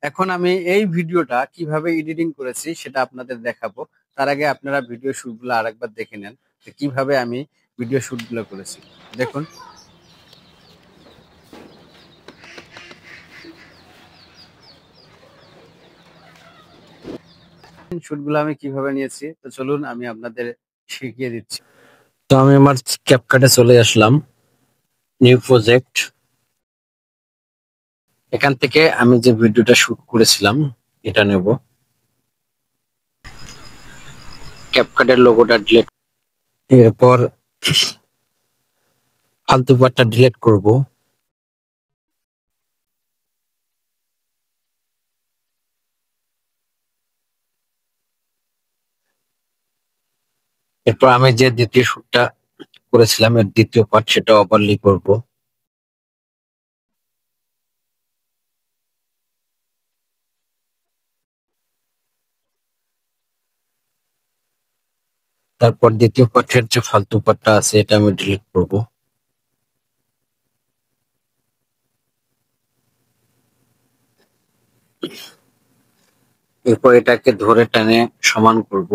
এখন আমি এই ভিডিওটা কিভাবে এডিটিং করেছি সেটা আপনাদের দেখাবো। তার আগে আপনারা ভিডিও শুটগুলো আরেকবার দেখে নেন যে কিভাবে আমি ভিডিও শুটগুলো করেছি। দেখুন শুটগুলো আমি কিভাবে নিয়েছি। তো চলুন আমি আপনাদের শিখিয়ে দিচ্ছি। তো আমি আমার ক্যাপকাটে চলে আসলাম, নিউ প্রজেক্ট। এখান থেকে আমি যে ভিডিওটা শুট করেছিলাম এটা নেব। ক্যাপকাটের লোগোটা ডিলিট, এরপর ফালতু পার্টটা ডিলিট করব। এরপর আমি যে দ্বিতীয় শুটটা করেছিলাম এর দ্বিতীয় পার্ট সেটা ওভারলি করব। তারপর দ্বিতীয় পার্টের যে ফালতু পার্টটা আছে এটা আমি ডিলিট করব। এরপর এটাকে ধরে টেনে সমান করব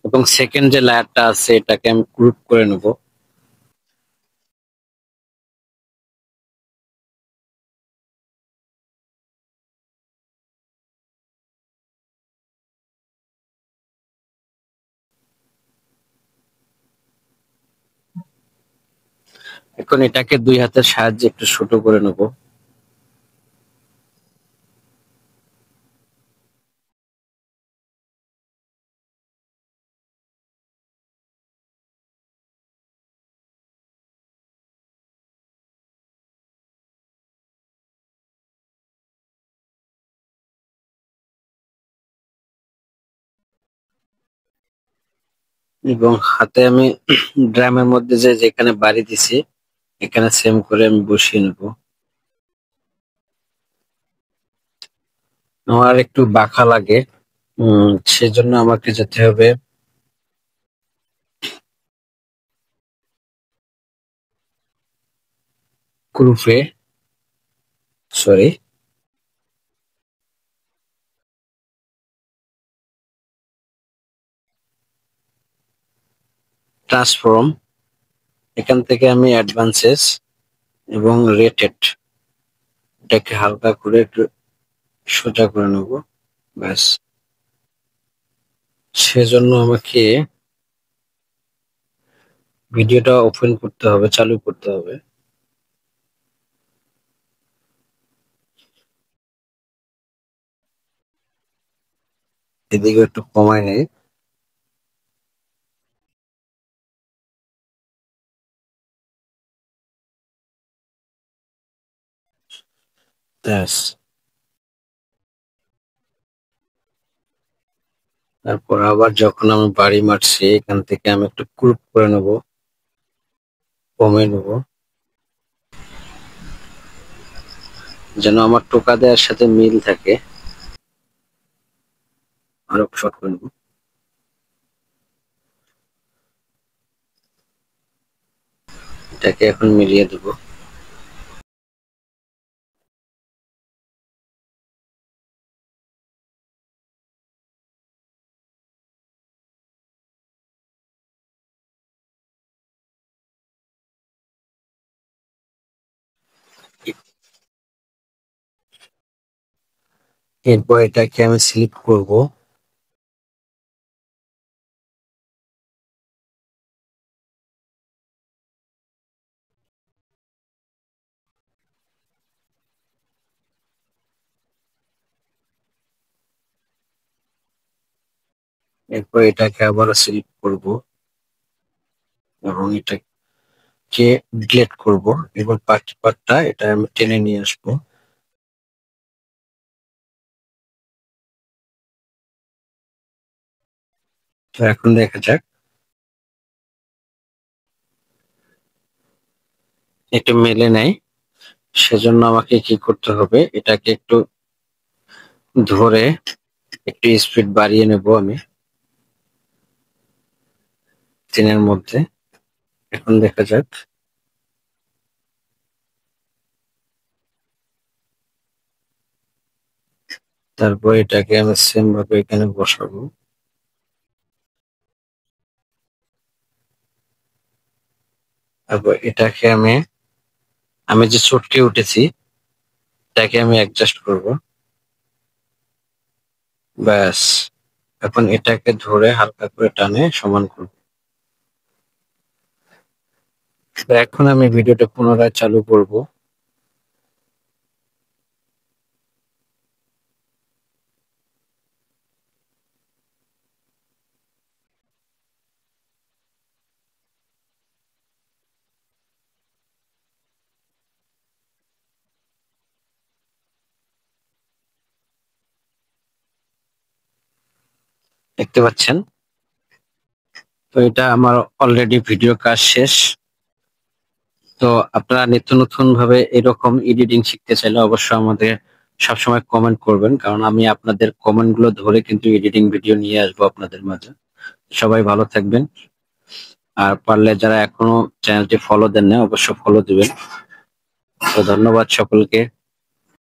এবং সেকেন্ড যে লেয়ারটা আছে এটাকে আমি গ্রুপ করে নেব। এখন এটাকে দুই হাতের সাহায্যে একটু ছোট করে নেব। এবং হাতে আমি ড্রামের মধ্যে যে যেখানে বাড়ি দিছি এখানে সেম করে আমি বসিয়ে নেব। আমার একটু বাঁকা লাগে, সেজন্য আমাকে যেতে হবে গ্রুপে, সরি, ট্রান্সফর্ম। এখান থেকে আমি অ্যাডভান্সেস এবং রেটেড এটাকে হালকা করে একটু সোজা করে নেব। ব্যাস, সেজন্য আমাকে ভিডিওটা ওপেন করতে হবে, চালু করতে হবে। এদিকে একটু কমায় নেই। ব্যাস, তারপর আবার যখন আমি বাড়ি মারছি এখান থেকে আমি একটু গ্রুপ করে নেব, কমিয়ে নেব, যেন আমার টোকা দেওয়ার সাথে মিল থাকে। আরো শর্ট করে নেব। এটাকে এখন মিলিয়ে দেবো। এরপর এটাকে আমি সিলেক্ট করব। এরপর এটাকে আবার সিলেক্ট করব এবং এটাকে ডিলিট করব। এবার পার্টটা এটা আমি টেনে নিয়ে আসবো। তো এখন দেখা যাক, একটু মেলে নেয়। সেজন্য আমাকে কি করতে হবে, এটাকে একটু ধরে একটু স্পিড বাড়িয়ে নেব আমি চেনের মধ্যে। এখন দেখা যাক। তারপর এটাকে আমি সেম ভাবে এখানে বসাবো। তারপর এটাকে আমি যে চটকে উঠেছি এটাকে আমি অ্যাডজাস্ট করব। ব্যাস, এখন এটাকে ধরে হালকা করে টানে সমান করব। তো এখন আমি ভিডিওটা পুনরায় চালু করব। দেখতে পাচ্ছেন? তো এটা আমার অলরেডি ভিডিও কাজ শেষ। তো আপনারা নিত্য নতুন ভাবে এরকম এডিটিং শিখতে চাইলে অবশ্যই আমাদের সবসময় কমেন্ট করবেন, কারণ আমি আপনাদের কমেন্ট গুলো ধরে কিন্তু এডিটিং ভিডিও নিয়ে আসবো আপনাদের মাঝে। সবাই ভালো থাকবেন, আর পারলে যারা এখনো চ্যানেলটি ফলো দেন না অবশ্যই ফলো দিবেন। তো ধন্যবাদ সকলকে।